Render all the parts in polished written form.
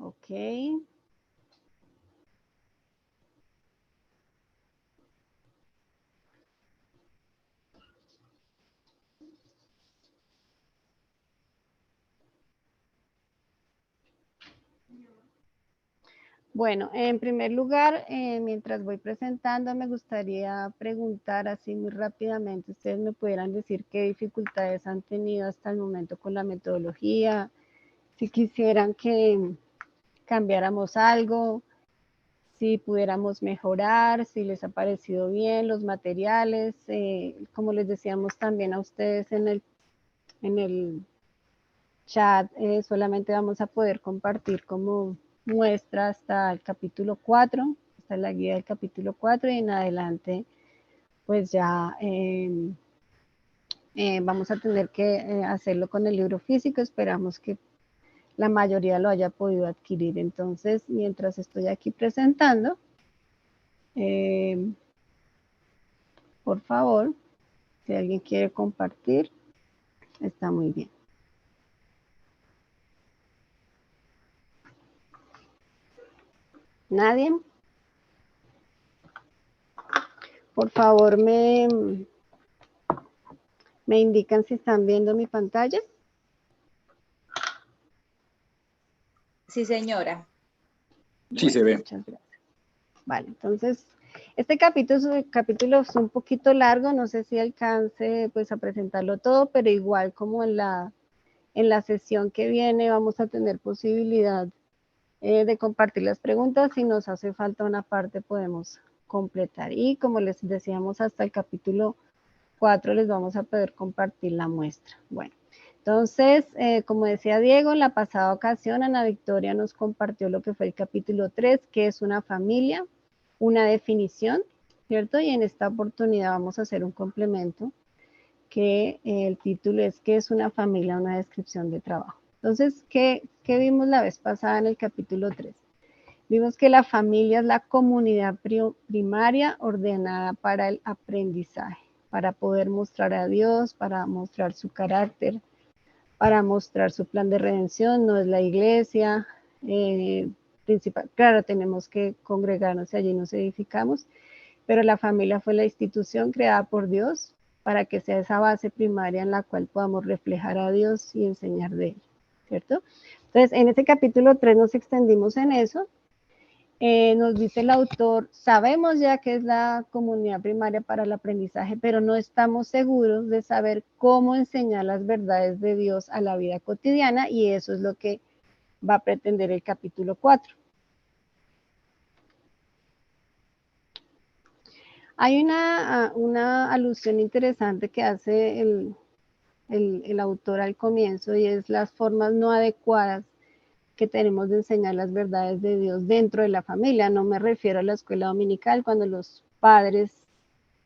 Ok. Bueno, en primer lugar, mientras voy presentando, me gustaría preguntar así muy rápidamente, ustedes me pudieran decir qué dificultades han tenido hasta el momento con la metodología, si quisieran que cambiáramos algo, si pudiéramos mejorar, si les ha parecido bien los materiales, como les decíamos también a ustedes en el chat, solamente vamos a poder compartir como muestra hasta el capítulo 4, hasta la guía del capítulo 4 y en adelante pues ya vamos a tener que hacerlo con el libro físico, esperamos que la mayoría lo haya podido adquirir. Entonces, mientras estoy aquí presentando, por favor, si alguien quiere compartir, está muy bien. ¿Nadie? Por favor, me indican si están viendo mi pantalla. Sí, señora. Sí, Bueno, se ve. muchas gracias. Vale, entonces, este capítulo es un poquito largo, no sé si alcance pues a presentarlo todo, pero igual como en la sesión que viene vamos a tener posibilidad de compartir las preguntas. Si nos hace falta una parte podemos completar y como les decíamos hasta el capítulo 4 les vamos a poder compartir la muestra. Bueno, entonces, como decía Diego, en la pasada ocasión Ana Victoria nos compartió lo que fue el capítulo 3, que es una familia, una definición, ¿cierto? Y en esta oportunidad vamos a hacer un complemento que el título es ¿qué es una familia? Una descripción de trabajo. Entonces, ¿qué vimos la vez pasada en el capítulo 3? Vimos que la familia es la comunidad primaria ordenada para el aprendizaje, para poder mostrar a Dios, para mostrar su carácter, para mostrar su plan de redención. No es la iglesia principal. Claro, tenemos que congregarnos y allí nos edificamos, pero la familia fue la institución creada por Dios para que sea esa base primaria en la cual podamos reflejar a Dios y enseñar de él, ¿cierto? Entonces, en este capítulo 3 nos extendimos en eso. Nos dice el autor, sabemos ya que es la comunidad primaria para el aprendizaje, pero no estamos seguros de saber cómo enseñar las verdades de Dios a la vida cotidiana, y eso es lo que va a pretender el capítulo 4. Hay una alusión interesante que hace el autor al comienzo, y es las formas no adecuadas que tenemos de enseñar las verdades de Dios dentro de la familia. No me refiero a la escuela dominical, cuando los padres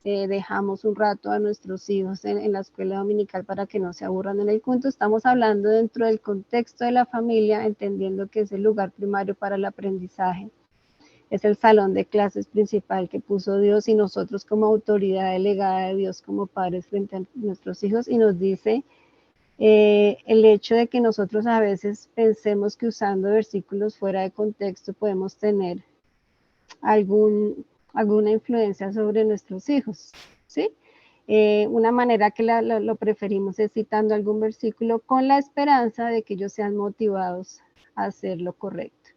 dejamos un rato a nuestros hijos en la escuela dominical para que no se aburran en el culto. Estamos hablando dentro del contexto de la familia, entendiendo que es el lugar primario para el aprendizaje. Es el salón de clases principal que puso Dios y nosotros como autoridad delegada de Dios como padres frente a nuestros hijos, y nos dice el hecho de que nosotros a veces pensemos que usando versículos fuera de contexto podemos tener alguna influencia sobre nuestros hijos, ¿sí? Una manera que lo preferimos es citando algún versículo con la esperanza de que ellos sean motivados a hacer lo correcto.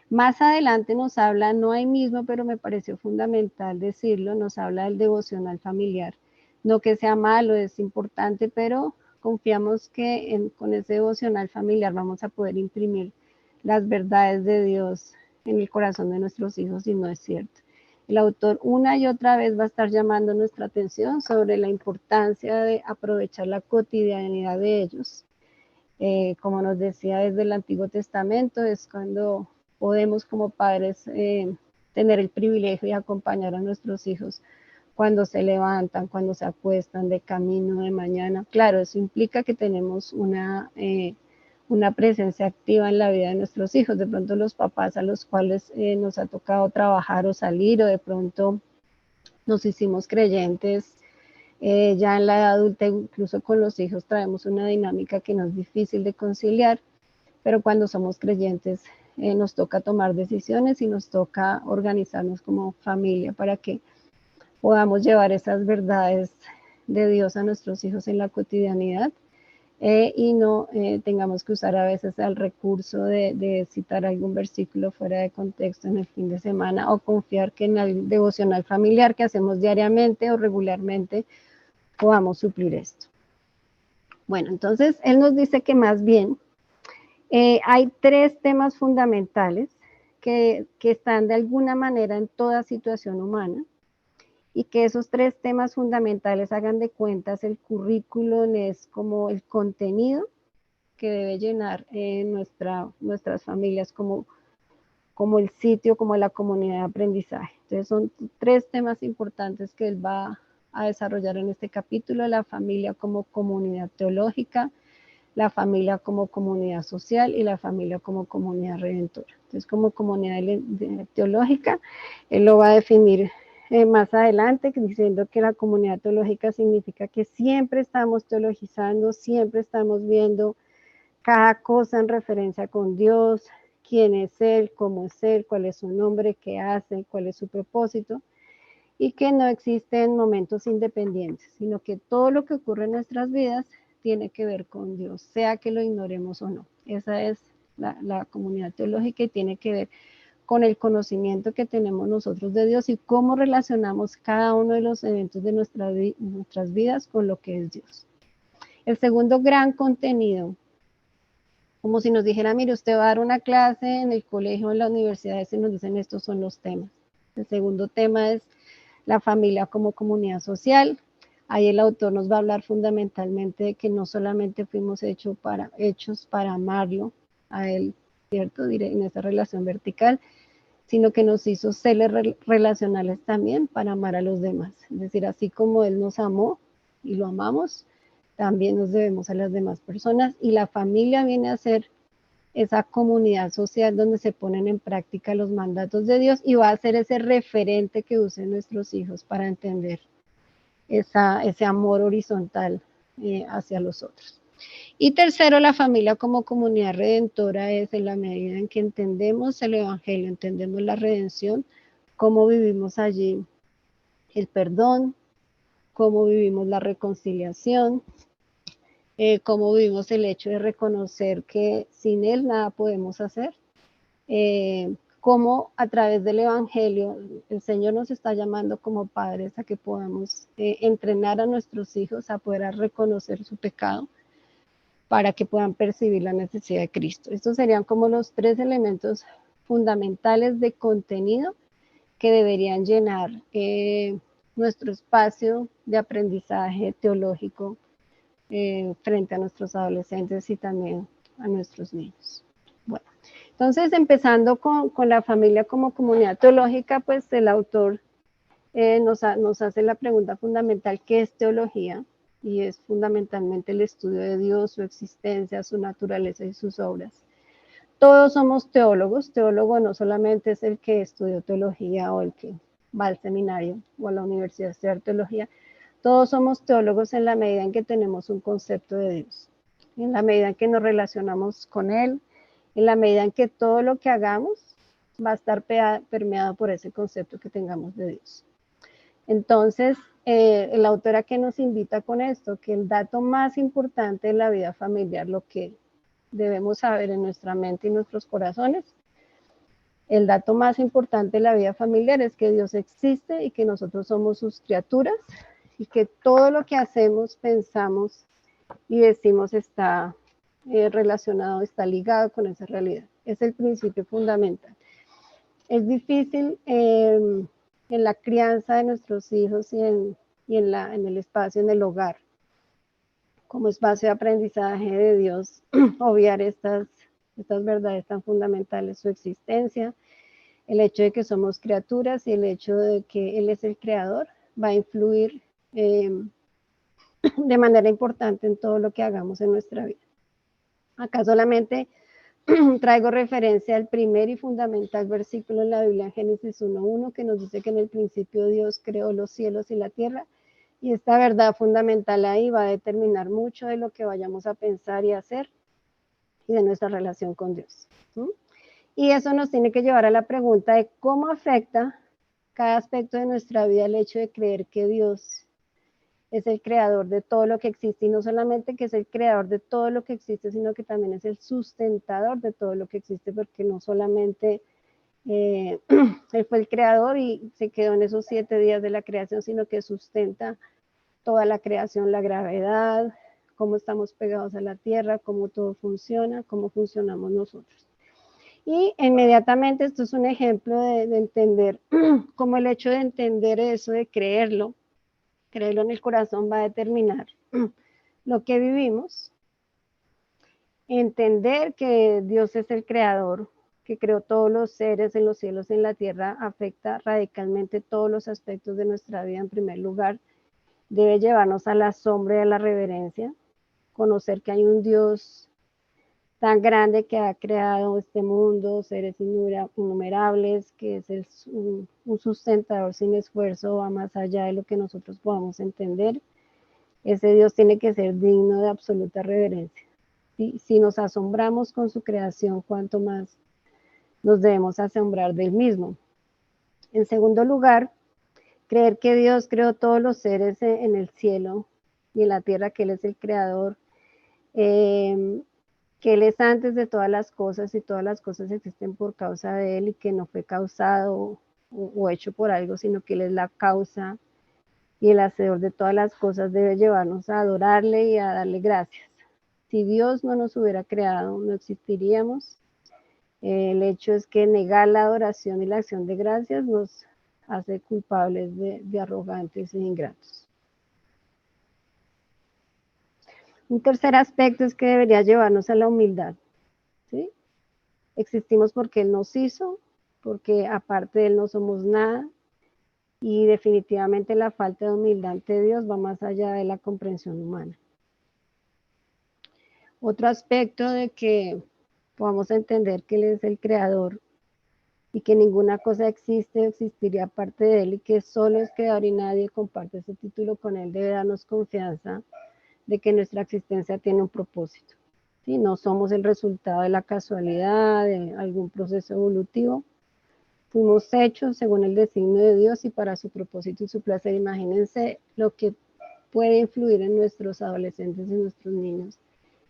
Más adelante nos habla, no ahí mismo, pero me pareció fundamental decirlo, nos habla del devocional familiar. No que sea malo, es importante, pero confiamos que con ese devocional familiar vamos a poder imprimir las verdades de Dios en el corazón de nuestros hijos, y no es cierto. El autor una y otra vez va a estar llamando nuestra atención sobre la importancia de aprovechar la cotidianidad de ellos. Como nos decía desde el Antiguo Testamento, es cuando podemos como padres tener el privilegio de acompañar a nuestros hijos cuando se levantan, cuando se acuestan, de camino, de mañana. Claro, eso implica que tenemos una presencia activa en la vida de nuestros hijos. De pronto los papás a los cuales nos ha tocado trabajar o salir, o de pronto nos hicimos creyentes ya en la edad adulta, incluso con los hijos traemos una dinámica que no es difícil de conciliar, pero cuando somos creyentes nos toca tomar decisiones y nos toca organizarnos como familia para que podamos llevar esas verdades de Dios a nuestros hijos en la cotidianidad y no tengamos que usar a veces el recurso de citar algún versículo fuera de contexto en el fin de semana o confiar que en el devocional familiar que hacemos diariamente o regularmente podamos suplir esto. Bueno, entonces él nos dice que más bien hay 3 temas fundamentales que están de alguna manera en toda situación humana y que esos 3 temas fundamentales, hagan de cuentas, el currículum es como el contenido que debe llenar nuestras familias como el sitio, como la comunidad de aprendizaje. Entonces son 3 temas importantes que él va a desarrollar en este capítulo: la familia como comunidad teológica, la familia como comunidad social y la familia como comunidad redentora. Entonces, como comunidad teológica, él lo va a definir más adelante, diciendo que la comunidad teológica significa que siempre estamos teologizando, siempre estamos viendo cada cosa en referencia con Dios, quién es Él, cómo es Él, cuál es su nombre, qué hace, cuál es su propósito, y que no existen momentos independientes, sino que todo lo que ocurre en nuestras vidas tiene que ver con Dios, sea que lo ignoremos o no. Esa es la comunidad teológica y tiene que ver con el conocimiento que tenemos nosotros de Dios y cómo relacionamos cada uno de los eventos de nuestras vidas con lo que es Dios. El segundo gran contenido, como si nos dijera, mire, usted va a dar una clase en el colegio o en la universidad, y nos dicen estos son los temas. El segundo tema es la familia como comunidad social. Ahí el autor nos va a hablar fundamentalmente de que no solamente fuimos hechos para amarlo a él, ¿cierto? En esa relación vertical, sino que nos hizo seres relacionales también para amar a los demás. Es decir, así como Él nos amó y lo amamos, también nos debemos a las demás personas, y la familia viene a ser esa comunidad social donde se ponen en práctica los mandatos de Dios y va a ser ese referente que usen nuestros hijos para entender ese amor horizontal hacia los otros. Y tercero, la familia como comunidad redentora es en la medida en que entendemos el Evangelio, entendemos la redención, cómo vivimos allí el perdón, cómo vivimos la reconciliación, cómo vivimos el hecho de reconocer que sin Él nada podemos hacer, cómo a través del Evangelio el Señor nos está llamando como padres a que podamos entrenar a nuestros hijos a poder reconocer su pecado, para que puedan percibir la necesidad de Cristo. Estos serían como los 3 elementos fundamentales de contenido que deberían llenar nuestro espacio de aprendizaje teológico frente a nuestros adolescentes y también a nuestros niños. Bueno, entonces empezando con la familia como comunidad teológica, pues el autor nos hace la pregunta fundamental: ¿qué es teología? Y es fundamentalmente el estudio de Dios, su existencia, su naturaleza y sus obras. Todos somos teólogos. Teólogo no solamente es el que estudió teología o el que va al seminario o a la universidad a estudiar teología. Todos somos teólogos en la medida en que tenemos un concepto de Dios, en la medida en que nos relacionamos con Él, en la medida en que todo lo que hagamos va a estar permeado por ese concepto que tengamos de Dios. Entonces, la autora que nos invita con esto, que el dato más importante de la vida familiar, lo que debemos saber en nuestra mente y nuestros corazones, el dato más importante de la vida familiar es que Dios existe y que nosotros somos sus criaturas y que todo lo que hacemos, pensamos y decimos está relacionado, está ligado con esa realidad. Es el principio fundamental. Es difícil en la crianza de nuestros hijos y en el espacio, en el hogar, como espacio de aprendizaje de Dios, obviar estas verdades tan fundamentales: su existencia, el hecho de que somos criaturas y el hecho de que Él es el creador, va a influir de manera importante en todo lo que hagamos en nuestra vida. Acá solamente traigo referencia al primer y fundamental versículo en la Biblia, en Génesis 1:1, que nos dice que en el principio Dios creó los cielos y la tierra, y esta verdad fundamental ahí va a determinar mucho de lo que vayamos a pensar y hacer y de nuestra relación con Dios. Y eso nos tiene que llevar a la pregunta de cómo afecta cada aspecto de nuestra vida el hecho de creer que Dios es el creador de todo lo que existe, y no solamente que es el creador de todo lo que existe, sino que también es el sustentador de todo lo que existe, porque no solamente él fue el creador y se quedó en esos 7 días de la creación, sino que sustenta toda la creación, la gravedad, cómo estamos pegados a la tierra, cómo todo funciona, cómo funcionamos nosotros. Y inmediatamente esto es un ejemplo de entender cómo el hecho de entender eso, de creerlo en el corazón, va a determinar lo que vivimos. Entender que Dios es el creador, que creó todos los seres en los cielos y en la tierra, afecta radicalmente todos los aspectos de nuestra vida. En primer lugar, debe llevarnos a la asombro y a la reverencia, conocer que hay un Dios tan grande que ha creado este mundo, seres innumerables, que es un sustentador sin esfuerzo, va más allá de lo que nosotros podamos entender. Ese Dios tiene que ser digno de absoluta reverencia. Si nos asombramos con su creación, cuánto más nos debemos asombrar del mismo. En segundo lugar, creer que Dios creó todos los seres en el cielo y en la tierra, que Él es el creador, que Él es antes de todas las cosas y todas las cosas existen por causa de Él, y que no fue causado o hecho por algo, sino que Él es la causa y el hacedor de todas las cosas, debe llevarnos a adorarle y a darle gracias. Si Dios no nos hubiera creado, no existiríamos. El hecho es que negar la adoración y la acción de gracias nos hace culpables de arrogantes e ingratos. Un tercer aspecto es que debería llevarnos a la humildad, ¿sí? Existimos porque Él nos hizo, porque aparte de Él no somos nada, y definitivamente la falta de humildad ante Dios va más allá de la comprensión humana. Otro aspecto de que podamos entender que Él es el creador y que ninguna cosa existe o existiría aparte de Él, y que solo es creador y nadie comparte ese título con Él, debe darnos confianza de que nuestra existencia tiene un propósito. ¿Sí? No somos el resultado de la casualidad, de algún proceso evolutivo. Fuimos hechos según el designio de Dios y para su propósito y su placer. Imagínense lo que puede influir en nuestros adolescentes y nuestros niños,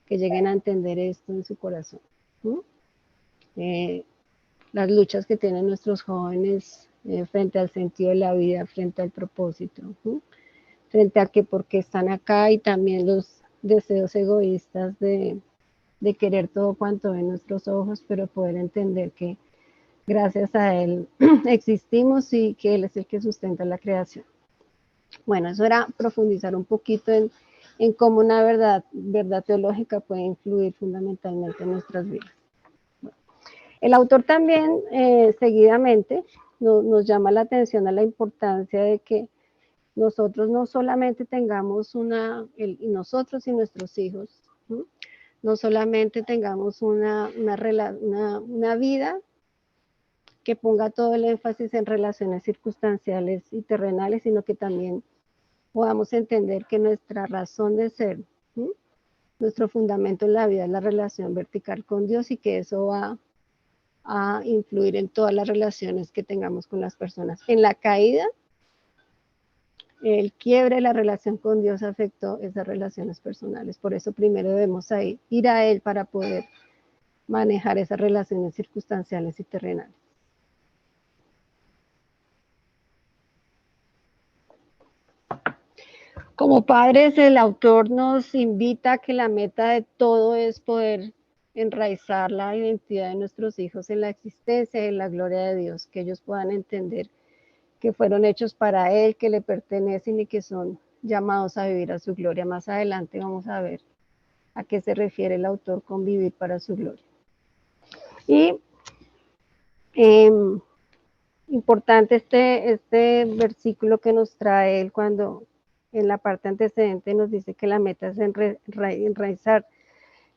que lleguen a entender esto en su corazón. Las luchas que tienen nuestros jóvenes frente al sentido de la vida, frente al propósito, frente a que por qué están acá, y también los deseos egoístas de querer todo cuanto ven nuestros ojos, pero poder entender que gracias a Él existimos y que Él es el que sustenta la creación. Bueno, eso era profundizar un poquito en cómo una verdad teológica puede influir fundamentalmente en nuestras vidas. Bueno, el autor también seguidamente nos llama la atención a la importancia de que nosotros no solamente tengamos nosotros y nuestros hijos, no solamente tengamos una vida que ponga todo el énfasis en relaciones circunstanciales y terrenales, sino que también podamos entender que nuestra razón de ser, nuestro fundamento en la vida es la relación vertical con Dios, y que eso va a influir en todas las relaciones que tengamos con las personas. En la caída, el quiebre de la relación con Dios afectó esas relaciones personales. Por eso primero debemos ir a Él para poder manejar esas relaciones circunstanciales y terrenales. Como padres, el autor nos invita a que la meta de todo es poder enraizar la identidad de nuestros hijos en la existencia y en la gloria de Dios, que ellos puedan entender que fueron hechos para Él, que le pertenecen y que son llamados a vivir a su gloria. Más adelante vamos a ver a qué se refiere el autor con vivir para su gloria. Y importante este versículo que nos trae él, cuando en la parte antecedente nos dice que la meta es enraizar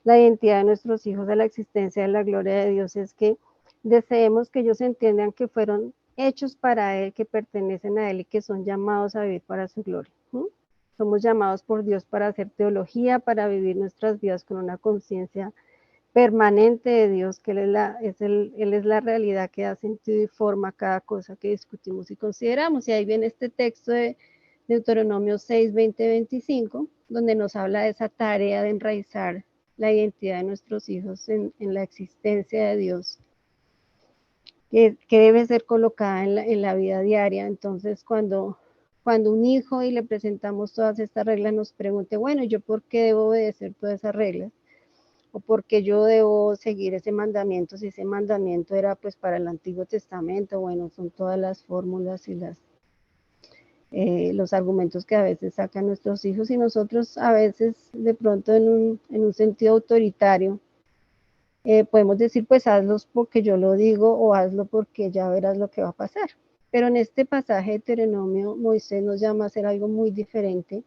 la identidad de nuestros hijos a la existencia de la gloria de Dios. Es que deseemos que ellos entiendan que fueron hechos para Él, que pertenecen a Él y que son llamados a vivir para su gloria. Somos llamados por Dios para hacer teología, para vivir nuestras vidas con una conciencia permanente de Dios, que Él es la realidad que da sentido y forma cada cosa que discutimos y consideramos. Y ahí viene este texto de Deuteronomio 6, 20, 25, donde nos habla de esa tarea de enraizar la identidad de nuestros hijos en la existencia de Dios, que debe ser colocada en la vida diaria. Entonces, cuando un hijo y le presentamos todas estas reglas nos pregunte, bueno, ¿yo por qué debo obedecer todas esas reglas? ¿O por qué yo debo seguir ese mandamiento? Si ese mandamiento era pues para el Antiguo Testamento, bueno, son todas las fórmulas y los argumentos que a veces sacan nuestros hijos, y nosotros a veces de pronto en un sentido autoritario podemos decir, pues hazlos porque yo lo digo, o hazlo porque ya verás lo que va a pasar. Pero en este pasaje de Deuteronomio, Moisés nos llama a hacer algo muy diferente,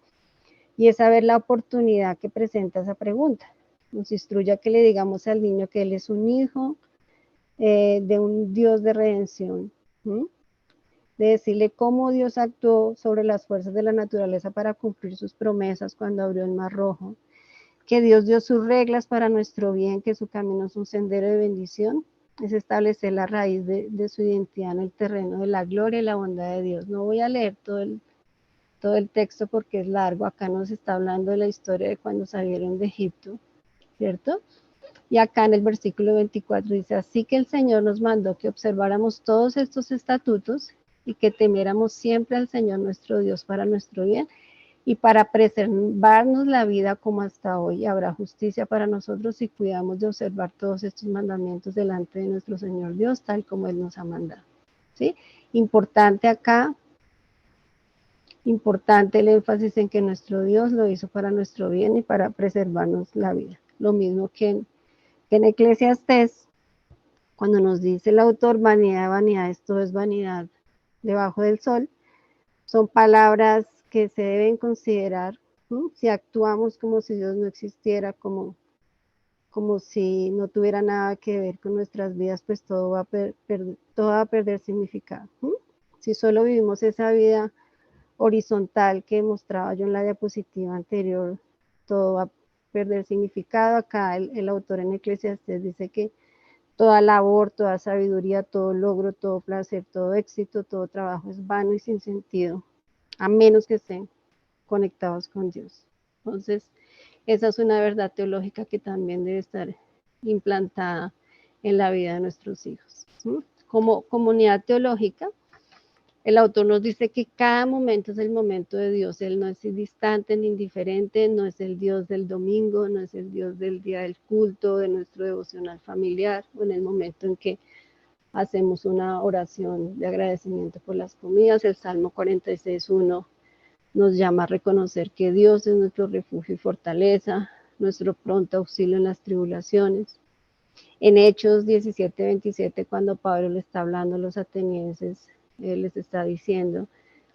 y es saber la oportunidad que presenta esa pregunta. Nos instruye a que le digamos al niño que él es un hijo de un Dios de redención, de decirle cómo Dios actuó sobre las fuerzas de la naturaleza para cumplir sus promesas cuando abrió el Mar Rojo, que Dios dio sus reglas para nuestro bien, que su camino es un sendero de bendición. Es establecer la raíz de su identidad en el terreno de la gloria y la bondad de Dios. No voy a leer todo el texto porque es largo. Acá nos está hablando de la historia de cuando salieron de Egipto, ¿cierto? Y acá en el versículo 24 dice, así que el Señor nos mandó que observáramos todos estos estatutos y que teméramos siempre al Señor nuestro Dios para nuestro bien y para preservarnos la vida como hasta hoy. Habrá justicia para nosotros si cuidamos de observar todos estos mandamientos delante de nuestro Señor Dios, tal como Él nos ha mandado. ¿Sí? Importante acá, importante el énfasis en que nuestro Dios lo hizo para nuestro bien y para preservarnos la vida. Lo mismo que en Eclesiastés, cuando nos dice el autor, vanidad de vanidades, todo es vanidad debajo del sol, son palabras que se deben considerar, ¿no? Si actuamos como si Dios no existiera, como si no tuviera nada que ver con nuestras vidas, pues todo va a perder significado. Si solo vivimos esa vida horizontal que mostraba yo en la diapositiva anterior, todo va a perder significado. Acá el autor en Eclesiastés dice que toda labor, toda sabiduría, todo logro, todo placer, todo éxito, todo trabajo es vano y sin sentido, a menos que estén conectados con Dios. Entonces, esa es una verdad teológica que también debe estar implantada en la vida de nuestros hijos. Como comunidad teológica, el autor nos dice que cada momento es el momento de Dios. Él no es distante ni indiferente, no es el Dios del domingo, no es el Dios del día del culto, de nuestro devocional familiar, o en el momento en que hacemos una oración de agradecimiento por las comidas. El Salmo 46:1 nos llama a reconocer que Dios es nuestro refugio y fortaleza, nuestro pronto auxilio en las tribulaciones. En Hechos 17:27, cuando Pablo le está hablando a los atenienses, él les está diciendo,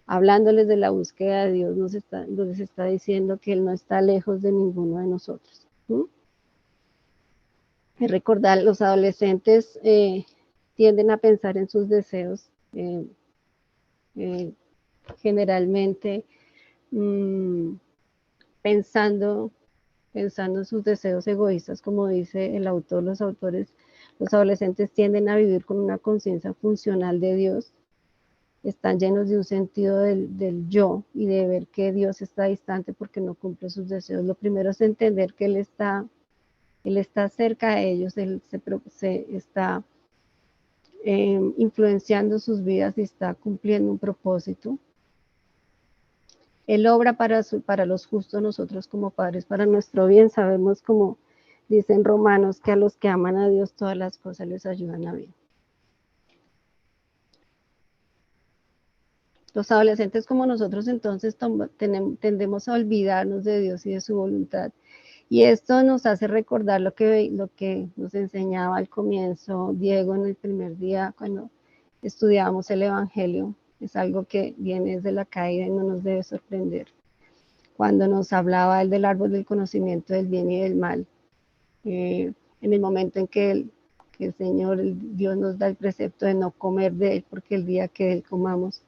hablándoles de la búsqueda de Dios, les está diciendo que Él no está lejos de ninguno de nosotros. Es recordar, los adolescentes tienden a pensar en sus deseos, generalmente pensando en sus deseos egoístas, como dice el autor. Los adolescentes tienden a vivir con una conciencia funcional de Dios, están llenos de un sentido del yo y de ver que Dios está distante porque no cumple sus deseos. Lo primero es entender que Él está cerca de ellos, Él se está influenciando sus vidas y está cumpliendo un propósito. Él obra para los justos, nosotros como padres, para nuestro bien. Sabemos, como dicen Romanos, que a los que aman a Dios todas las cosas les ayudan a bien. Los adolescentes como nosotros entonces tendemos a olvidarnos de Dios y de su voluntad. Y esto nos hace recordar lo que nos enseñaba al comienzo Diego en el primer día cuando estudiábamos el Evangelio. Es algo que viene desde la caída y no nos debe sorprender. Cuando nos hablaba él del árbol del conocimiento del bien y del mal, en el momento en que el Señor, Dios nos da el precepto de no comer de él, porque el día que él comamos,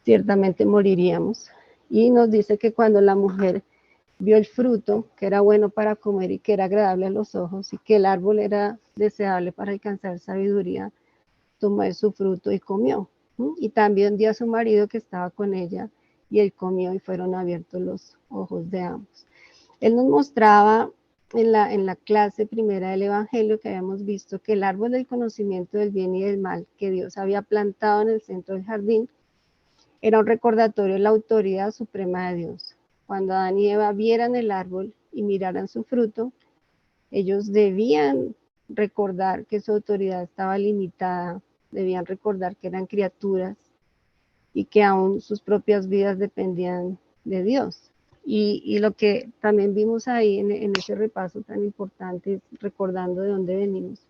ciertamente moriríamos. Y nos dice que cuando la mujer vio el fruto, que era bueno para comer y que era agradable a los ojos, y que el árbol era deseable para alcanzar sabiduría, tomó de su fruto y comió. Y también dio a su marido que estaba con ella, y él comió y fueron abiertos los ojos de ambos. Él nos mostraba en la clase primera del Evangelio que habíamos visto que el árbol del conocimiento del bien y del mal que Dios había plantado en el centro del jardín era un recordatorio de la autoridad suprema de Dios. Cuando Adán y Eva vieran el árbol y miraran su fruto, ellos debían recordar que su autoridad estaba limitada, debían recordar que eran criaturas y que aún sus propias vidas dependían de Dios. Y lo que también vimos ahí en ese repaso tan importante, recordando de dónde venimos,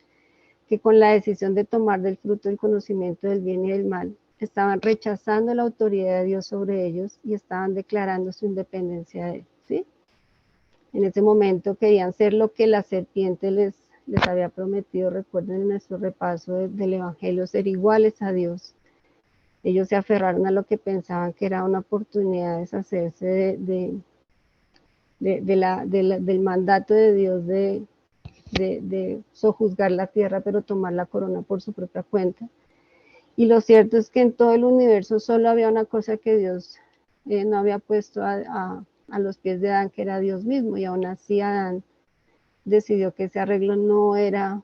que con la decisión de tomar del fruto del conocimiento del bien y del mal, estaban rechazando la autoridad de Dios sobre ellos y estaban declarando su independencia de él, ¿sí? En ese momento querían ser lo que la serpiente les había prometido. Recuerden en nuestro repaso del Evangelio, ser iguales a Dios. Ellos se aferraron a lo que pensaban que era una oportunidad de deshacerse del mandato de Dios de sojuzgar la tierra, pero tomar la corona por su propia cuenta. Y lo cierto es que en todo el universo solo había una cosa que Dios no había puesto a los pies de Adán, que era Dios mismo, y aún así Adán decidió que ese arreglo no era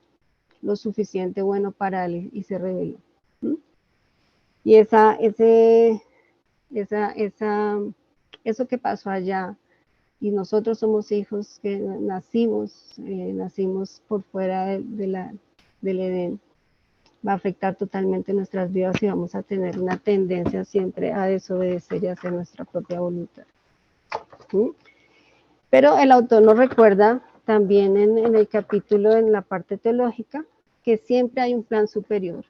lo suficiente bueno para él y se rebeló. Y eso que pasó allá, y nosotros somos hijos que nacimos por fuera del Edén, va a afectar totalmente nuestras vidas y vamos a tener una tendencia siempre a desobedecer y hacer nuestra propia voluntad. ¿Sí? Pero el autor nos recuerda también en el capítulo, en la parte teológica, que siempre hay un plan superior,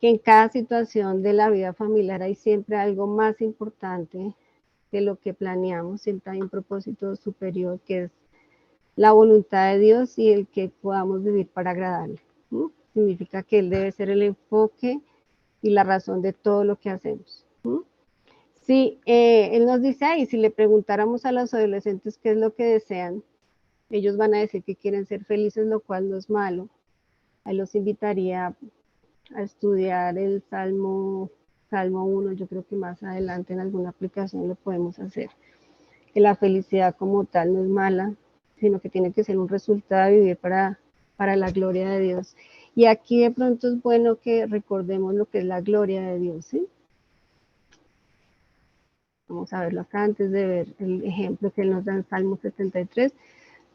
que en cada situación de la vida familiar hay siempre algo más importante de lo que planeamos, siempre hay un propósito superior que es la voluntad de Dios y el que podamos vivir para agradarle. Significa que Él debe ser el enfoque y la razón de todo lo que hacemos. Sí, Él nos dice ahí, si le preguntáramos a los adolescentes qué es lo que desean, ellos van a decir que quieren ser felices, lo cual no es malo. Ahí los invitaría a estudiar el Salmo 1, yo creo que más adelante en alguna aplicación lo podemos hacer. Que la felicidad como tal no es mala, sino que tiene que ser un resultado de vivir para la gloria de Dios. Y aquí de pronto es bueno que recordemos lo que es la gloria de Dios, ¿sí? Vamos a verlo acá antes de ver el ejemplo que él nos da en Salmo 73.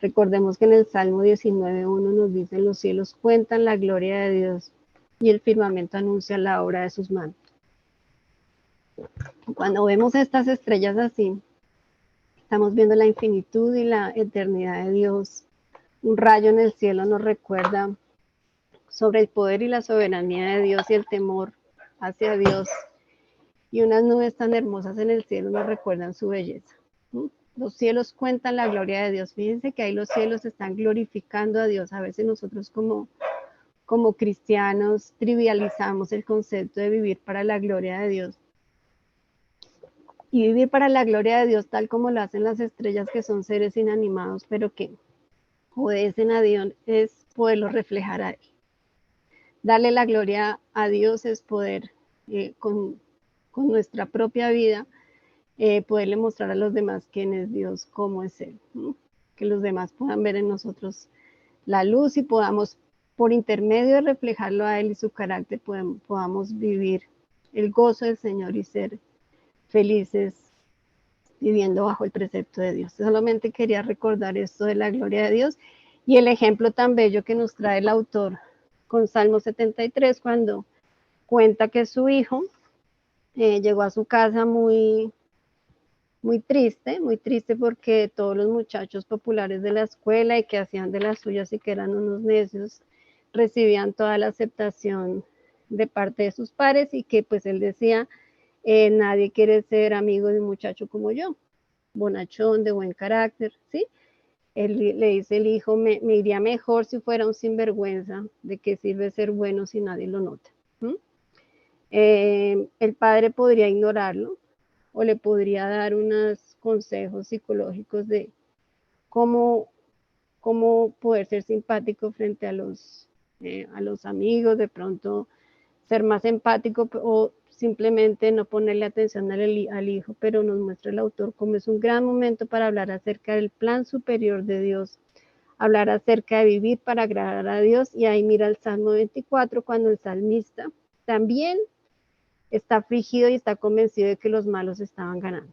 Recordemos que en el Salmo 19:1 nos dice: los cielos cuentan la gloria de Dios y el firmamento anuncia la obra de sus manos. Cuando vemos estas estrellas así, estamos viendo la infinitud y la eternidad de Dios. Un rayo en el cielo nos recuerda sobre el poder y la soberanía de Dios y el temor hacia Dios. Y unas nubes tan hermosas en el cielo nos recuerdan su belleza. Los cielos cuentan la gloria de Dios. Fíjense que ahí los cielos están glorificando a Dios. A veces nosotros como cristianos trivializamos el concepto de vivir para la gloria de Dios. Y vivir para la gloria de Dios tal como lo hacen las estrellas, que son seres inanimados, pero que obedecen a Dios, es poderlo reflejar a Él. Darle la gloria a Dios es poder, con nuestra propia vida, poderle mostrar a los demás quién es Dios, cómo es Él. Que los demás puedan ver en nosotros la luz y podamos, por intermedio de reflejarlo a Él y su carácter, podamos vivir el gozo del Señor y ser felices viviendo bajo el precepto de Dios. Solamente quería recordar esto de la gloria de Dios y el ejemplo tan bello que nos trae el autor con Salmo 73, cuando cuenta que su hijo llegó a su casa muy triste porque todos los muchachos populares de la escuela y que hacían de las suyas y que eran unos necios, recibían toda la aceptación de parte de sus pares y que pues él decía, nadie quiere ser amigo de un muchacho como yo, bonachón, de buen carácter, ¿sí? Él le dice el hijo, me iría mejor si fuera un sinvergüenza, ¿de qué sirve ser bueno si nadie lo nota? El padre podría ignorarlo o le podría dar unos consejos psicológicos de cómo poder ser simpático frente a los amigos, de pronto ser más empático o simplemente no ponerle atención al hijo, pero nos muestra el autor cómo es un gran momento para hablar acerca del plan superior de Dios, hablar acerca de vivir para agradar a Dios. Y ahí mira el Salmo 24, cuando el salmista también está afligido y está convencido de que los malos estaban ganando.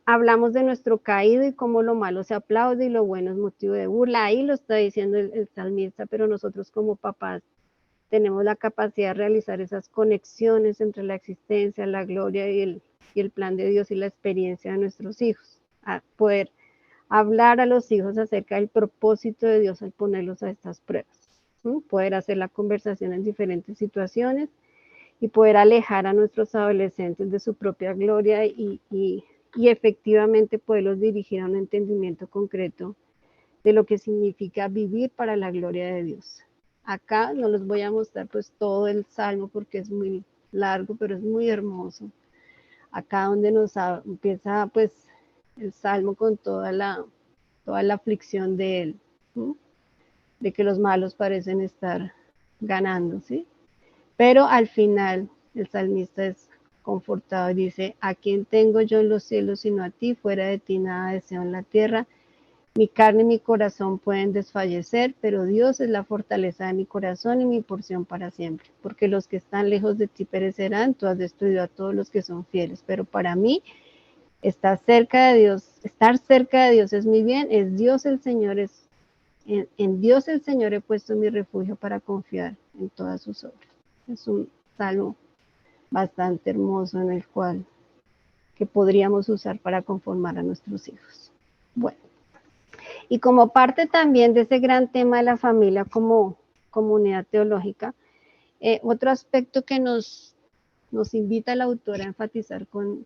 Hablamos de nuestro caído y cómo lo malo se aplaude y lo bueno es motivo de burla. Ahí lo está diciendo el salmista, pero nosotros como papás tenemos la capacidad de realizar esas conexiones entre la existencia, la gloria y el plan de Dios y la experiencia de nuestros hijos. A poder hablar a los hijos acerca del propósito de Dios al ponerlos a estas pruebas. Poder hacer la conversación en diferentes situaciones y poder alejar a nuestros adolescentes de su propia gloria y efectivamente poderlos dirigir a un entendimiento concreto de lo que significa vivir para la gloria de Dios. Acá no les voy a mostrar pues todo el salmo porque es muy largo, pero es muy hermoso. Acá donde nos empieza pues el salmo con toda la aflicción de él, ¿sí? De que los malos parecen estar ganando, ¿sí? Pero al final el salmista es confortado y dice: ¿a quién tengo yo en los cielos sino a ti? Fuera de ti nada deseo en la tierra. Mi carne y mi corazón pueden desfallecer, pero Dios es la fortaleza de mi corazón y mi porción para siempre. Porque los que están lejos de ti perecerán, tú has destruido a todos los que son fieles. Pero para mí, estar cerca de Dios es mi bien, es Dios el Señor, en Dios el Señor he puesto mi refugio para confiar en todas sus obras. Es un salmo bastante hermoso en el cual que podríamos usar para conformar a nuestros hijos. Bueno, y como parte también de ese gran tema de la familia como comunidad teológica, otro aspecto que nos invita la autora a enfatizar con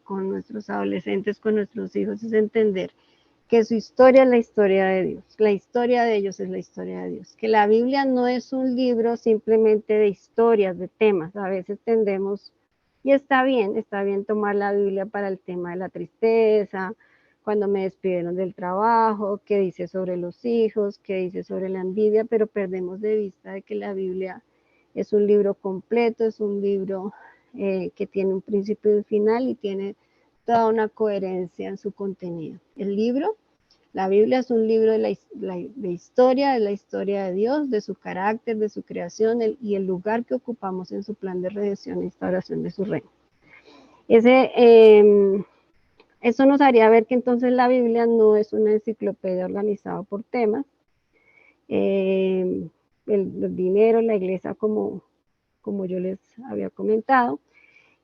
nuestros adolescentes, con nuestros hijos, es entender que su historia es la historia de Dios, la historia de ellos es la historia de Dios, que la Biblia no es un libro simplemente de historias, de temas. A veces tendemos, y está bien tomar la Biblia para el tema de la tristeza, cuando me despidieron del trabajo, qué dice sobre los hijos, qué dice sobre la envidia, pero perdemos de vista de que la Biblia es un libro completo, es un libro que tiene un principio y un final y tiene toda una coherencia en su contenido. El libro, la Biblia es un libro de historia, de la historia de Dios, de su carácter, de su creación y el lugar que ocupamos en su plan de redención e instauración de su reino. Eso nos haría ver que entonces la Biblia no es una enciclopedia organizada por temas. El dinero, la iglesia, como yo les había comentado.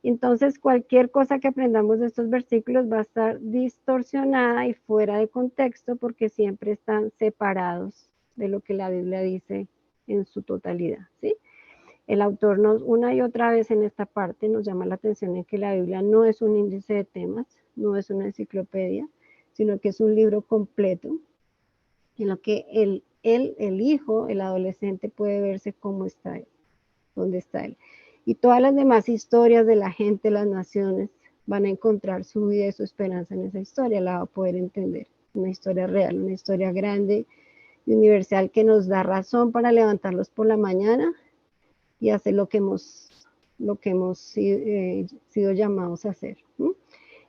Entonces, cualquier cosa que aprendamos de estos versículos va a estar distorsionada y fuera de contexto porque siempre están separados de lo que la Biblia dice en su totalidad, ¿sí? El autor una y otra vez en esta parte nos llama la atención en que la Biblia no es un índice de temas, no es una enciclopedia, sino que es un libro completo en lo que el hijo, el adolescente puede verse cómo está él, dónde está él. Y todas las demás historias de la gente, las naciones, van a encontrar su vida y su esperanza en esa historia, la va a poder entender. Una historia real, una historia grande y universal que nos da razón para levantarlos por la mañana y hacer lo que hemos sido llamados a hacer.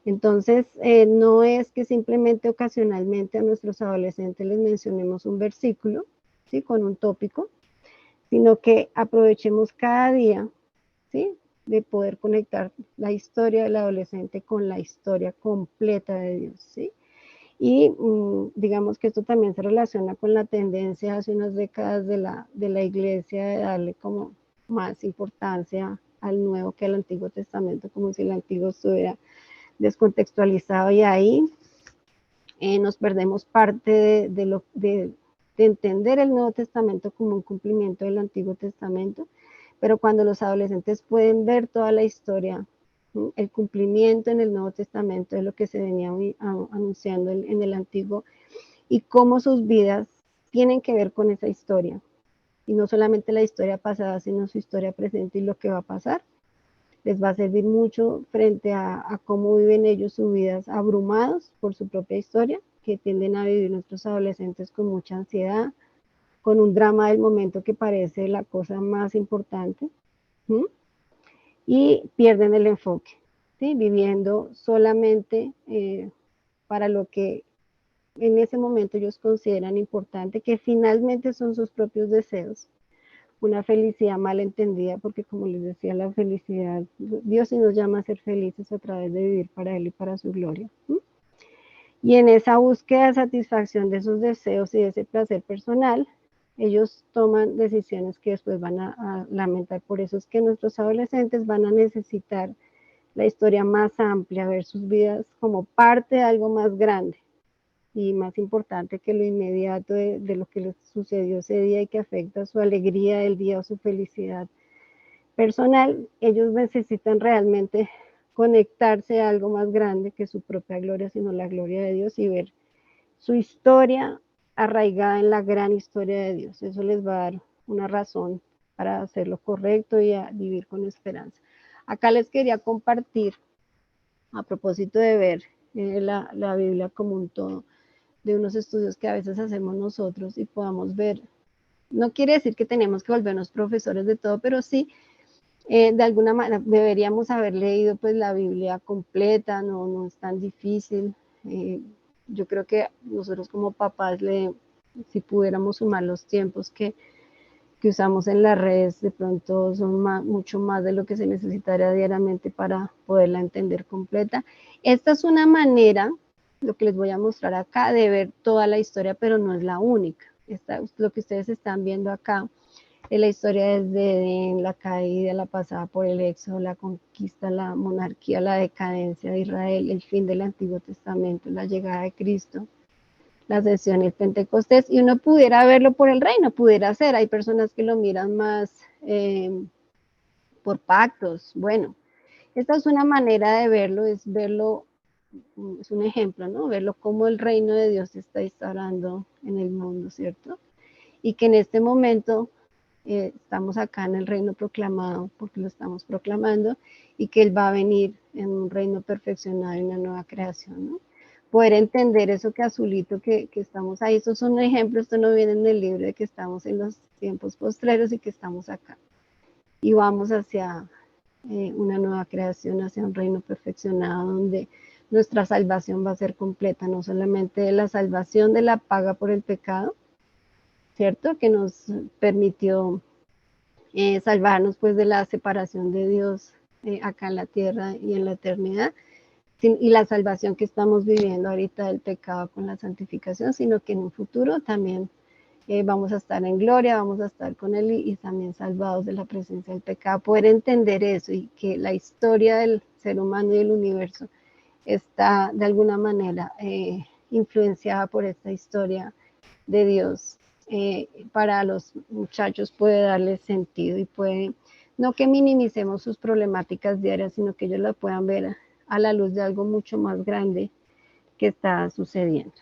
Entonces, no es que simplemente ocasionalmente a nuestros adolescentes les mencionemos un versículo, ¿sí? Con un tópico, sino que aprovechemos cada día, ¿sí? De poder conectar la historia del adolescente con la historia completa de Dios, ¿sí? Y digamos que esto también se relaciona con la tendencia hace unas décadas de la iglesia de darle como más importancia al Nuevo que al Antiguo Testamento, como si el Antiguo estuviera descontextualizado, y ahí nos perdemos parte de entender el Nuevo Testamento como un cumplimiento del Antiguo Testamento. Pero cuando los adolescentes pueden ver toda la historia, ¿sí? El cumplimiento en el Nuevo Testamento de lo que se venía anunciando en el Antiguo y cómo sus vidas tienen que ver con esa historia. Y no solamente la historia pasada, sino su historia presente y lo que va a pasar. les va a servir mucho frente a cómo viven ellos sus vidas abrumados por su propia historia, que tienden a vivir nuestros adolescentes con mucha ansiedad, con un drama del momento que parece la cosa más importante, ¿sí? Y pierden el enfoque, ¿sí? Viviendo solamente para lo que en ese momento ellos consideran importante, que finalmente son sus propios deseos, una felicidad mal entendida, porque como les decía, la felicidad, Dios sí nos llama a ser felices a través de vivir para Él y para su gloria. ¿Sí? Y en esa búsqueda de satisfacción de esos deseos y de ese placer personal, ellos toman decisiones que después van a lamentar. Por eso es que nuestros adolescentes van a necesitar la historia más amplia, ver sus vidas como parte de algo más grande y más importante que lo inmediato de lo que les sucedió ese día y que afecta su alegría del día o su felicidad personal. Ellos necesitan realmente conectarse a algo más grande que su propia gloria, sino la gloria de Dios, y ver su historia arraigada en la gran historia de Dios. Eso les va a dar una razón para hacer lo correcto y a vivir con esperanza. Acá les quería compartir, a propósito de ver la Biblia como un todo, de unos estudios que a veces hacemos nosotros y podamos ver. No quiere decir que tenemos que volvernos profesores de todo, pero sí, de alguna manera deberíamos haber leído pues la Biblia completa, no es tan difícil. Yo creo que nosotros como papás, si pudiéramos sumar los tiempos que usamos en las redes, de pronto son mucho más de lo que se necesitaría diariamente para poderla entender completa. Esta es una manera, lo que les voy a mostrar acá, de ver toda la historia, pero no es la única. Lo que ustedes están viendo acá, de la historia desde la caída, la pasada por el éxodo, la conquista, la monarquía, la decadencia de Israel, el fin del Antiguo Testamento, la llegada de Cristo, la ascensión y el Pentecostés, y uno pudiera verlo por el reino, pudiera ser. Hay personas que lo miran más por pactos. Bueno, esta es una manera de verlo, es un ejemplo, ¿no? Verlo como el reino de Dios se está instalando en el mundo, ¿cierto? Y que en este momento estamos acá en el reino proclamado, porque lo estamos proclamando, y que Él va a venir en un reino perfeccionado y una nueva creación, ¿no? Poder entender eso que azulito, que estamos ahí. Estos son ejemplos, esto no viene en el libro, de que estamos en los tiempos postreros y que estamos acá. Y vamos hacia una nueva creación, hacia un reino perfeccionado, donde nuestra salvación va a ser completa, no solamente la salvación de la paga por el pecado, ¿cierto? Que nos permitió salvarnos pues de la separación de Dios acá en la tierra y en la eternidad, y la salvación que estamos viviendo ahorita del pecado con la santificación, sino que en un futuro también vamos a estar en gloria, vamos a estar con Él y también salvados de la presencia del pecado. Poder entender eso y que la historia del ser humano y del universo está de alguna manera influenciada por esta historia de Dios. Para los muchachos puede darles sentido y puede, no que minimicemos sus problemáticas diarias, sino que ellos la puedan ver a la luz de algo mucho más grande que está sucediendo.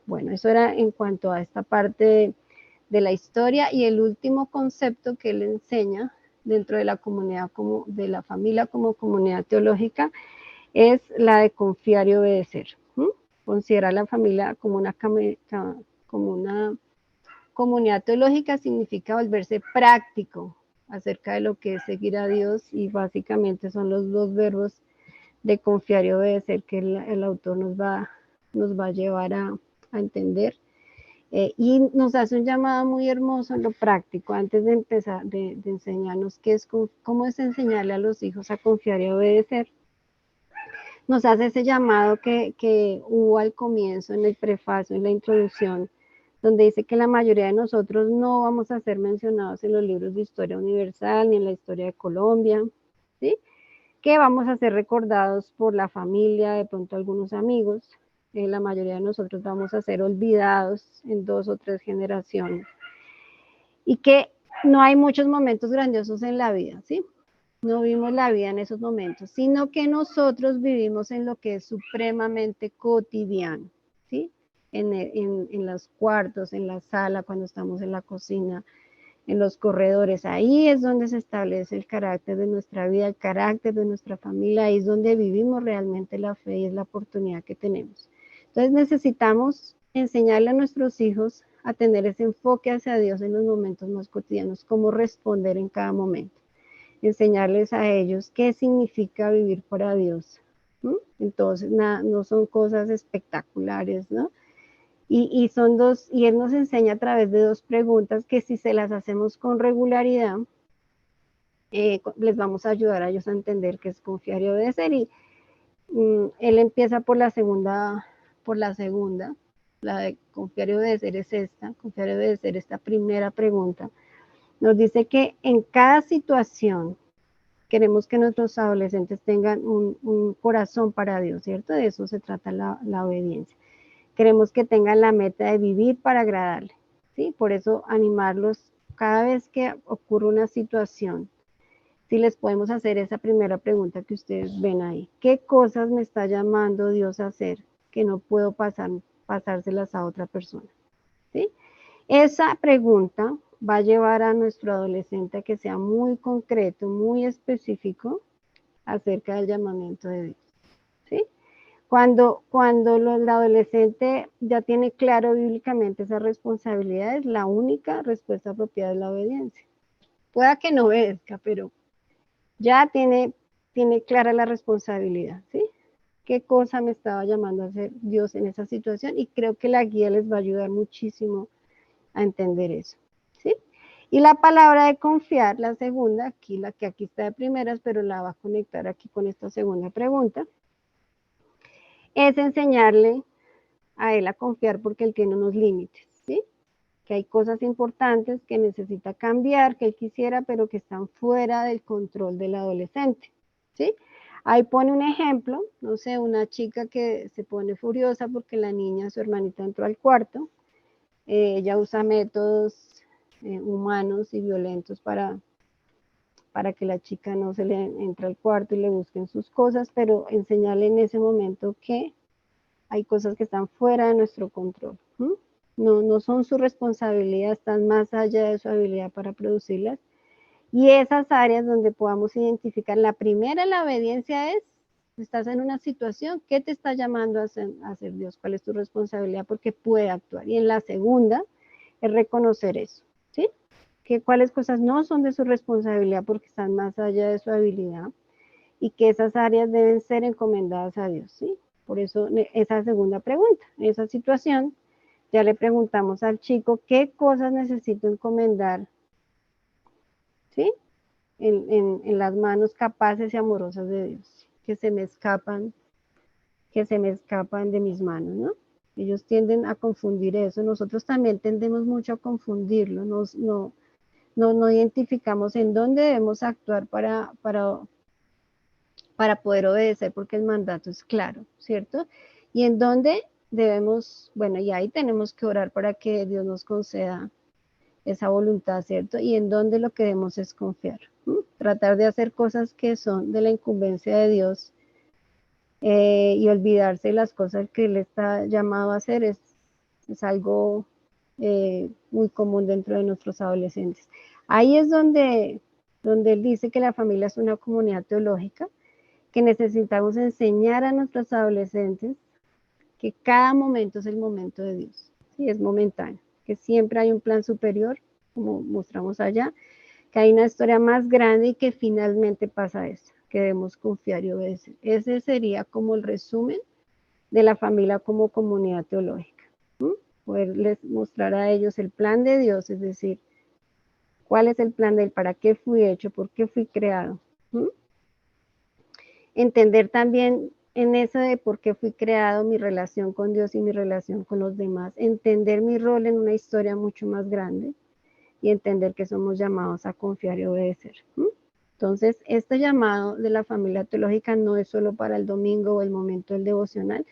Bueno, eso era en cuanto a esta parte de la historia. Y el último concepto que él enseña dentro de la comunidad, como de la familia como comunidad teológica, es la de confiar y obedecer. Considerar la familia como una comunidad teológica significa volverse práctico acerca de lo que es seguir a Dios, y básicamente son los dos verbos de confiar y obedecer que el autor nos va a llevar a entender. Y nos hace un llamado muy hermoso en lo práctico, antes de empezar, de enseñarnos cómo es enseñarle a los hijos a confiar y obedecer. Nos hace ese llamado que hubo al comienzo, en el prefacio, en la introducción, donde dice que la mayoría de nosotros no vamos a ser mencionados en los libros de historia universal ni en la historia de Colombia, ¿sí? Que vamos a ser recordados por la familia, de pronto algunos amigos. La mayoría de nosotros vamos a ser olvidados en 2 o 3 generaciones, y que no hay muchos momentos grandiosos en la vida, ¿sí? No vivimos la vida en esos momentos, sino que nosotros vivimos en lo que es supremamente cotidiano, ¿sí? En los cuartos, en la sala, cuando estamos en la cocina, en los corredores. Ahí es donde se establece el carácter de nuestra vida, el carácter de nuestra familia, ahí es donde vivimos realmente la fe y es la oportunidad que tenemos. Entonces necesitamos enseñarle a nuestros hijos a tener ese enfoque hacia Dios en los momentos más cotidianos, cómo responder en cada momento. Enseñarles a ellos qué significa vivir para Dios. Entonces, no son cosas espectaculares, ¿no? Y son dos, y él nos enseña a través de dos preguntas que si se las hacemos con regularidad, les vamos a ayudar a ellos a entender qué es confiar y obedecer. Y él empieza por la segunda, la de confiar y obedecer es esta, confiar y obedecer esta primera pregunta. Nos dice que en cada situación queremos que nuestros adolescentes tengan un corazón para Dios, ¿cierto? De eso se trata la obediencia. Queremos que tengan la meta de vivir para agradarle, ¿sí? Por eso animarlos cada vez que ocurre una situación, si les podemos hacer esa primera pregunta que ustedes ven ahí. ¿Qué cosas me está llamando Dios a hacer que no puedo pasárselas a otra persona? ¿Sí? Esa pregunta va a llevar a nuestro adolescente a que sea muy concreto, muy específico acerca del llamamiento de Dios, ¿sí? Cuando el adolescente ya tiene claro bíblicamente esa responsabilidad, la única respuesta apropiada es la obediencia. Pueda que no obedezca, pero ya tiene clara la responsabilidad, ¿sí? ¿Qué cosa me estaba llamando a hacer Dios en esa situación? Y creo que la guía les va a ayudar muchísimo a entender eso, ¿sí? Y la palabra de confiar, la segunda, aquí, la que aquí está de primeras, pero la va a conectar aquí con esta segunda pregunta, es enseñarle a él a confiar porque él tiene unos límites, ¿sí? Que hay cosas importantes que necesita cambiar, que él quisiera, pero que están fuera del control del adolescente, ¿sí? Ahí pone un ejemplo, no sé, una chica que se pone furiosa porque la niña, su hermanita, entró al cuarto, ella usa métodos humanos y violentos para que la chica no se le entre al cuarto y le busquen sus cosas, pero enseñarle en ese momento que hay cosas que están fuera de nuestro control. No son su responsabilidad, están más allá de su habilidad para producirlas. Y esas áreas donde podamos identificar, la primera, la obediencia es, estás en una situación, ¿qué te está llamando a hacer Dios? ¿Cuál es tu responsabilidad? Porque puede actuar. Y en la segunda, es reconocer eso, ¿sí? Que cuáles cosas no son de su responsabilidad porque están más allá de su habilidad y que esas áreas deben ser encomendadas a Dios, ¿sí? Por eso esa segunda pregunta, en esa situación, ya le preguntamos al chico qué cosas necesito encomendar, ¿sí? En las manos capaces y amorosas de Dios, que se me escapan de mis manos, ¿no? Ellos tienden a confundir eso, nosotros también tendemos mucho a confundirlo, no identificamos en dónde debemos actuar para poder obedecer, porque el mandato es claro, ¿cierto? Y en dónde debemos, bueno, y ahí tenemos que orar para que Dios nos conceda esa voluntad, ¿cierto? Y en dónde lo que debemos es confiar, tratar de hacer cosas que son de la incumbencia de Dios y olvidarse de las cosas que Él está llamado a hacer es algo muy común dentro de nuestros adolescentes. Ahí es donde Él dice que la familia es una comunidad teológica, que necesitamos enseñar a nuestros adolescentes que cada momento es el momento de Dios, ¿sí? Es momentáneo, que siempre hay un plan superior, como mostramos allá, que hay una historia más grande y que finalmente pasa eso, que debemos confiar y obedecer. Ese sería como el resumen de la familia como comunidad teológica, poderles mostrar a ellos el plan de Dios, es decir, cuál es el plan de Él, para qué fui hecho, por qué fui creado. Entender también en eso de por qué fui creado, mi relación con Dios y mi relación con los demás, entender mi rol en una historia mucho más grande y entender que somos llamados a confiar y obedecer. Entonces, este llamado de la familia teológica no es solo para el domingo o el momento del devocional,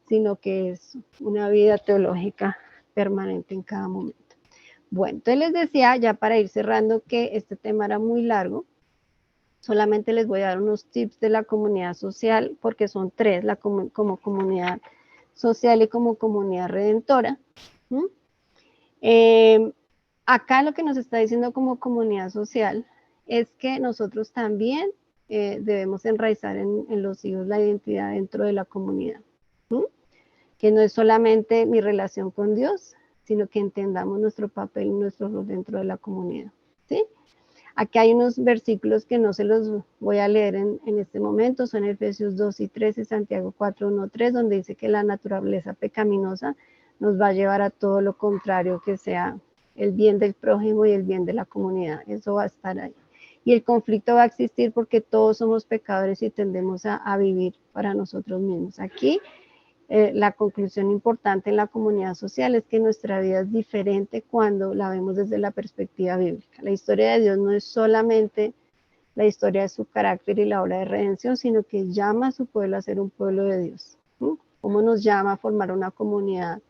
sino que es una vida teológica permanente en cada momento. Bueno, entonces les decía, ya para ir cerrando, que este tema era muy largo. Solamente les voy a dar unos tips de la comunidad social, porque son tres, como comunidad social y como comunidad redentora. acá lo que nos está diciendo como comunidad social es que nosotros también debemos enraizar en los hijos la identidad dentro de la comunidad, ¿sí? Que no es solamente mi relación con Dios, sino que entendamos nuestro papel y nuestro rol dentro de la comunidad, ¿sí? Aquí hay unos versículos que no se los voy a leer en este momento, son Efesios 2 y 3 y Santiago 4, 1, 3, donde dice que la naturaleza pecaminosa nos va a llevar a todo lo contrario, que sea el bien del prójimo y el bien de la comunidad. Eso va a estar ahí. Y el conflicto va a existir porque todos somos pecadores y tendemos a vivir para nosotros mismos. Aquí la conclusión importante en la comunidad social es que nuestra vida es diferente cuando la vemos desde la perspectiva bíblica. La historia de Dios no es solamente la historia de su carácter y la obra de redención, sino que llama a su pueblo a ser un pueblo de Dios. ¿Cómo nos llama a formar una comunidad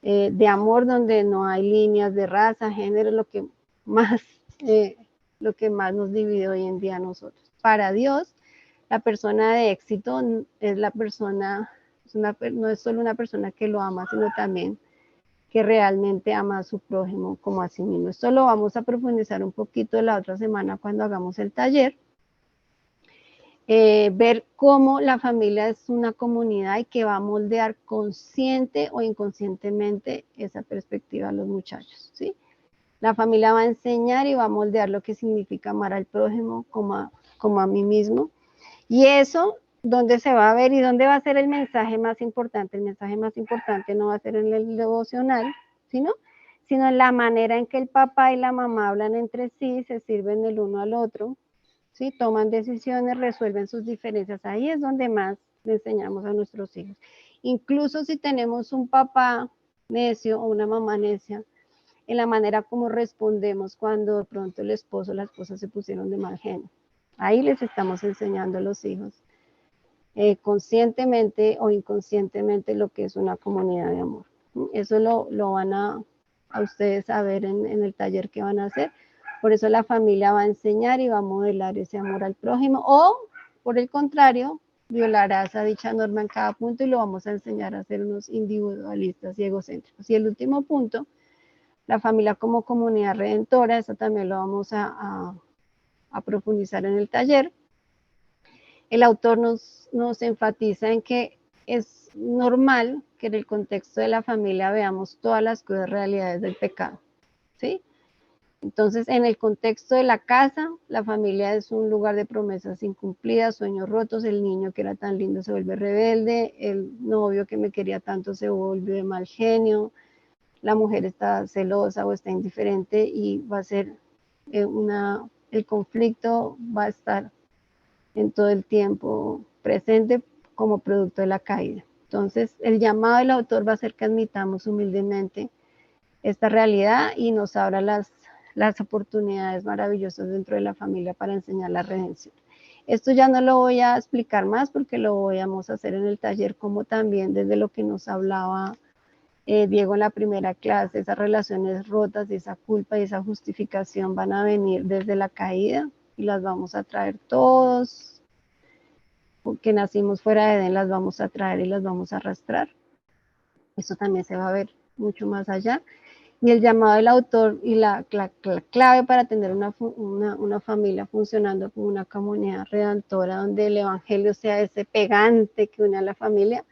de amor donde no hay líneas de raza, género, más, lo que más nos divide hoy en día a nosotros? Para Dios, la persona de éxito es la persona, no es solo una persona que lo ama, sino también que realmente ama a su prójimo como a sí mismo. Esto lo vamos a profundizar un poquito la otra semana cuando hagamos el taller. Ver cómo la familia es una comunidad y que va a moldear consciente o inconscientemente esa perspectiva a los muchachos, ¿sí? La familia va a enseñar y va a moldear lo que significa amar al prójimo como a mí mismo. Y eso, ¿dónde se va a ver y dónde va a ser el mensaje más importante? El mensaje más importante no va a ser en el devocional, sino en la manera en que el papá y la mamá hablan entre sí, se sirven el uno al otro, ¿sí? Toman decisiones, resuelven sus diferencias. Ahí es donde más le enseñamos a nuestros hijos. Incluso si tenemos un papá necio o una mamá necia, en la manera como respondemos cuando de pronto el esposo o la esposa se pusieron de mal genio. Ahí les estamos enseñando a los hijos, conscientemente o inconscientemente, lo que es una comunidad de amor. Eso lo van a ustedes a ver en el taller que van a hacer. Por eso la familia va a enseñar y va a modelar ese amor al prójimo, o por el contrario, violarás a dicha norma en cada punto y lo vamos a enseñar a ser unos individualistas y egocéntricos. Y el último punto, la familia como comunidad redentora, eso también lo vamos a profundizar en el taller. El autor nos enfatiza en que es normal que en el contexto de la familia veamos todas las crudas realidades del pecado, ¿sí? Entonces, en el contexto de la casa, la familia es un lugar de promesas incumplidas, sueños rotos, el niño que era tan lindo se vuelve rebelde, el novio que me quería tanto se vuelve de mal genio, la mujer está celosa o está indiferente y va a ser el conflicto va a estar en todo el tiempo presente como producto de la caída. Entonces, el llamado del autor va a ser que admitamos humildemente esta realidad y nos abra las oportunidades maravillosas dentro de la familia para enseñar la redención. Esto ya no lo voy a explicar más porque lo vamos a hacer en el taller, como también desde lo que nos hablaba Diego en la primera clase, esas relaciones rotas, esa culpa y esa justificación van a venir desde la caída y las vamos a traer todos, porque nacimos fuera de Edén, las vamos a traer y las vamos a arrastrar. Eso también se va a ver mucho más allá. Y el llamado del autor y la clave para tener una familia funcionando como una comunidad redentora, donde el evangelio sea ese pegante que une a la familia,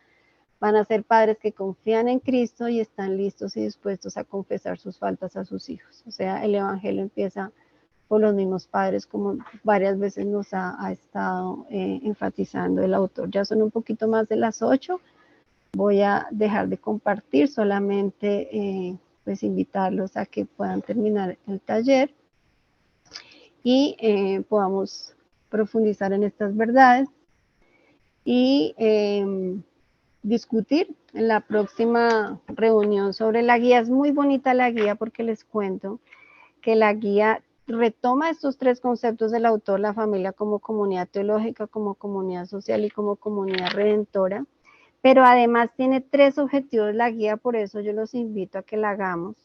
van a ser padres que confían en Cristo y están listos y dispuestos a confesar sus faltas a sus hijos. O sea, el evangelio empieza por los mismos padres, como varias veces nos ha estado enfatizando el autor. Ya son un poquito más de las 8. Voy a dejar de compartir, solamente pues invitarlos a que puedan terminar el taller y podamos profundizar en estas verdades y discutir en la próxima reunión sobre la guía. Es muy bonita la guía porque les cuento que la guía retoma estos 3 conceptos del autor: la familia como comunidad teológica, como comunidad social y como comunidad redentora, pero además tiene 3 objetivos la guía, por eso yo los invito a que la hagamos.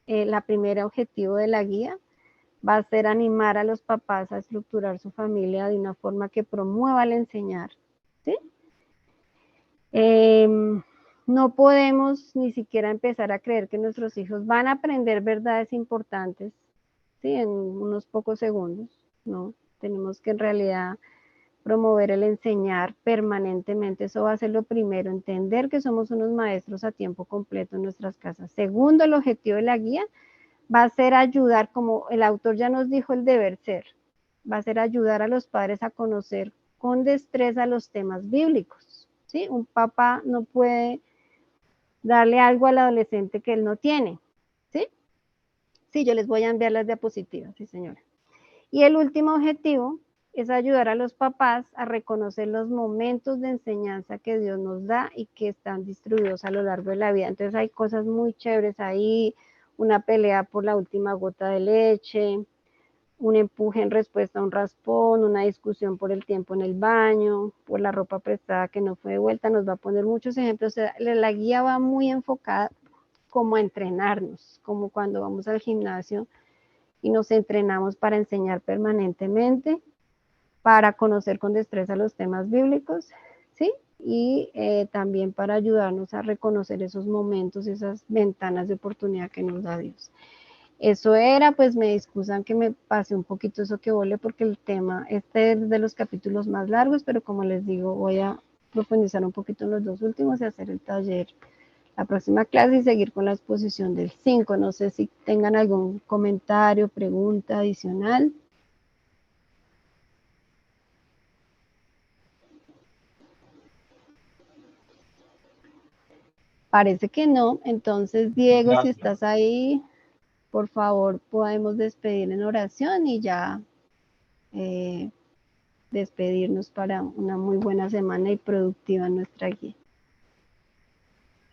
La primera objetivo de la guía va a ser animar a los papás a estructurar su familia de una forma que promueva el enseñar, ¿sí? no podemos ni siquiera empezar a creer que nuestros hijos van a aprender verdades importantes, ¿sí? En unos pocos segundos, ¿no? Tenemos que en realidad promover el enseñar permanentemente. Eso va a ser lo primero, entender que somos unos maestros a tiempo completo en nuestras casas. Segundo, el objetivo de la guía va a ser ayudar, como el autor ya nos dijo, el deber ser, va a ser ayudar a los padres a conocer con destreza los temas bíblicos, ¿sí? Un papá no puede darle algo al adolescente que él no tiene, ¿sí? Sí, yo les voy a enviar las diapositivas, sí señora. Y el último objetivo es ayudar a los papás a reconocer los momentos de enseñanza que Dios nos da y que están distribuidos a lo largo de la vida. Entonces hay cosas muy chéveres ahí, una pelea por la última gota de leche, un empuje en respuesta a un raspón, una discusión por el tiempo en el baño, por la ropa prestada que no fue devuelta. Nos va a poner muchos ejemplos. O sea, la guía va muy enfocada como a entrenarnos, como cuando vamos al gimnasio y nos entrenamos para enseñar permanentemente, para conocer con destreza los temas bíblicos, ¿sí? Y también para ayudarnos a reconocer esos momentos, esas ventanas de oportunidad que nos da Dios. Eso era, pues me excusan que me pase un poquito eso que vole, porque el tema, este es de los capítulos más largos, pero como les digo, voy a profundizar un poquito en los dos últimos y hacer el taller la próxima clase y seguir con la exposición del 5. No sé si tengan algún comentario, pregunta adicional. Parece que no. Entonces, Diego, si estás ahí, por favor, podemos despedir en oración y ya despedirnos para una muy buena semana y productiva en nuestra guía.